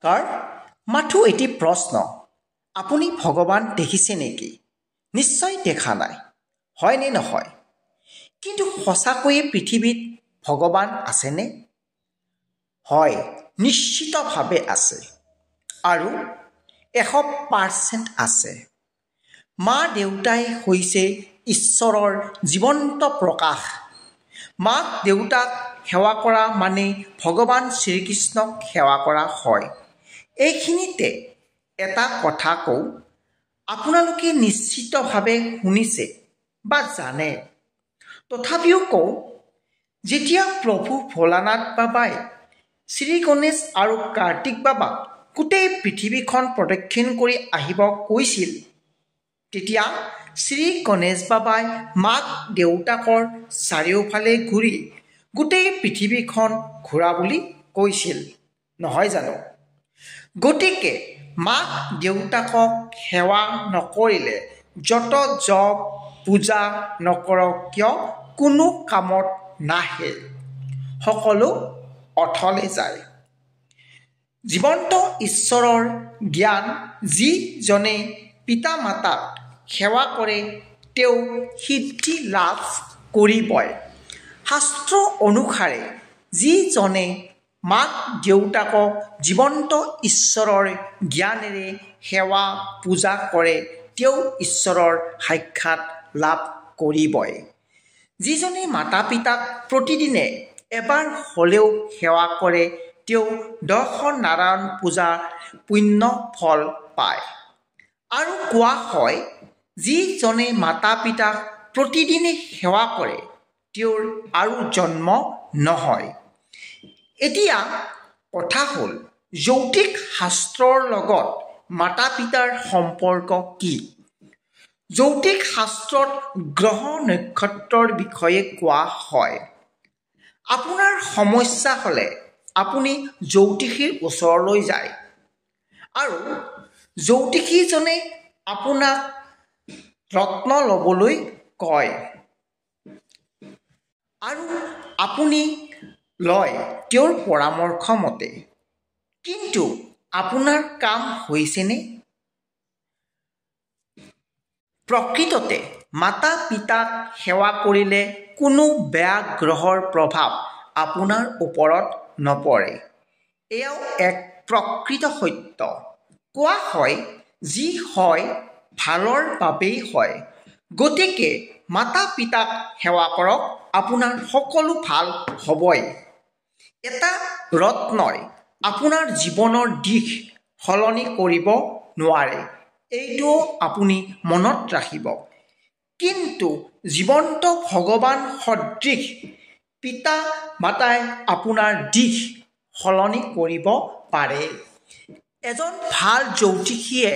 নমস্কাৰ। মাথো এটি প্ৰশ্ন, আপুনি ভগৱান দেখিছে নেকি? নিশ্চয় দেখা নাই, হয়নে নহয়? কিন্তু সঁচাকৈয়ে পৃথিৱীত ভগৱান আছেনে? হয়, নিশ্চিতভাৱে আছে আৰু 100% আছে। মা দেউতাই হৈছে ঈশ্বৰৰ জীৱন্ত প্ৰকাশ। মাক দেউতাক সেৱা কৰা মানে ভগৱান শ্ৰীকৃষ্ণক সেৱা কৰা হয়। এইখিনিতে এটা কথা কওঁ, আপোনালোকে নিশ্চিতভাৱে শুনিছে বা জানে, তথাপিও কওঁ, যেতিয়া প্ৰভু ভোলানাথ বাবাই শ্ৰী গণেশ আৰু কাৰ্তিক বাবাক গোটেই পৃথিৱীখন প্ৰদক্ষিণ কৰি আহিব কৈছিল, তেতিয়া শ্ৰী গণেশ বাবাই মাক দেউতাকৰ চাৰিওফালে ঘূৰি গোটেই পৃথিৱীখন ঘূৰা বুলি কৈছিল, নহয় জানো? গতিকে মাক দেউতাকক সেৱা নকৰিলে যত জপ পূজা নকৰক কিয় কোনো কামত নাহে, সকলো অথলে যায়। জীৱন্ত ঈশ্বৰৰ জ্ঞান যিজনে পিতা মাতাক সেৱা কৰে তেওঁ সিদ্ধি লাভ কৰিবই। শাস্ত্ৰ অনুসাৰে যিজনে মাক দেউতাকক জীৱন্ত ঈশ্বৰৰ জ্ঞানেৰে সেৱা পূজা কৰে তেওঁ ঈশ্বৰৰ সাক্ষাৎ লাভ কৰিবই। যিজনে মাতা পিতাক প্ৰতিদিনে এবাৰ হ'লেও সেৱা কৰে তেওঁ 10 নাৰায়ণ পূজাৰ পুণ্য ফল পায়। আৰু কোৱা হয়, যিজনে মাতা পিতাক প্ৰতিদিনে সেৱা কৰে তেওঁৰ আৰু জন্ম নহয়। এতিয়া কথা হ'ল, জ্যোতিষ শাস্ত্ৰৰ লগত মাতা পিতাৰ সম্পৰ্ক কি? জ্যোতিষ শাস্ত্ৰত গ্ৰহ নক্ষত্ৰৰ বিষয়ে কোৱা হয়। আপোনাৰ সমস্যা হ'লে আপুনি জ্যোতিষীৰ ওচৰলৈ যায় আৰু জ্যোতিষীজনে আপোনাক ৰত্ন ল'বলৈ কয় আৰু আপুনি লয় তেওঁৰ পৰামৰ্শ মতে। কিন্তু আপোনাৰ কাম হৈছেনে? প্ৰকৃততে মাতা পিতাক সেৱা কৰিলে কোনো বেয়া গ্ৰহৰ প্ৰভাৱ আপোনাৰ ওপৰত নপৰে। এয়াও এক প্ৰকৃত সত্য। কোৱা হয়, যি হয় ভালৰ বাবেই হয়। গতিকে মাতা পিতাক সেৱা কৰক, আপোনাৰ সকলো ভাল হ'বই। এটা ৰত্নই আপোনাৰ জীৱনৰ দিশ সলনি কৰিব নোৱাৰে, এইটো আপুনি মনত ৰাখিব। কিন্তু জীৱন্ত ভগৱান সদৃশ পিতা মাতাই আপোনাৰ দিশ সলনি কৰিব পাৰে। এজন ভাল জ্যোতিষীয়ে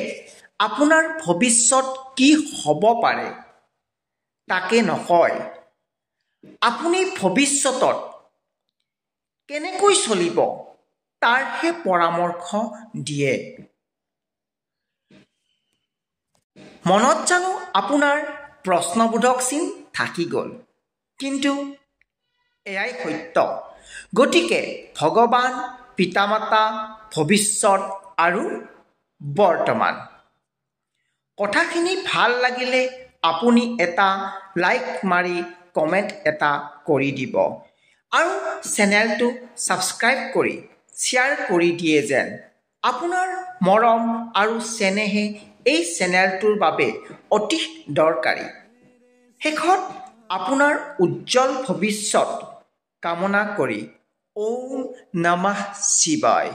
আপোনাৰ ভৱিষ্যত কি হ'ব পাৰে তাকে নকয়, আপুনি ভৱিষ্যতত কেনেকৈ চলিব তাৰহে পৰামৰ্শ দিয়ে। মনত জানো আপোনাৰ প্ৰশ্নবোধক চিন থাকি গ'ল, কিন্তু এয়াই সত্য। গতিকে ভগৱান, পিতা মাতা, ভৱিষ্যত আৰু বৰ্তমান। কথাখিনি ভাল লাগিলে আপুনি এটা লাইক মাৰি কমেণ্ট এটা কৰি দিব আৰু চেনেলটো ছাবস্ক্ৰাইব কৰি শ্বেয়াৰ কৰি দিয়ে যেন। আপোনাৰ মৰম আৰু চেনেহে এই চেনেলটোৰ বাবে অতি দৰকাৰী। শেষত আপোনাৰ উজ্জ্বল ভৱিষ্যত কামনা কৰি ওম নমঃ শিৱায়।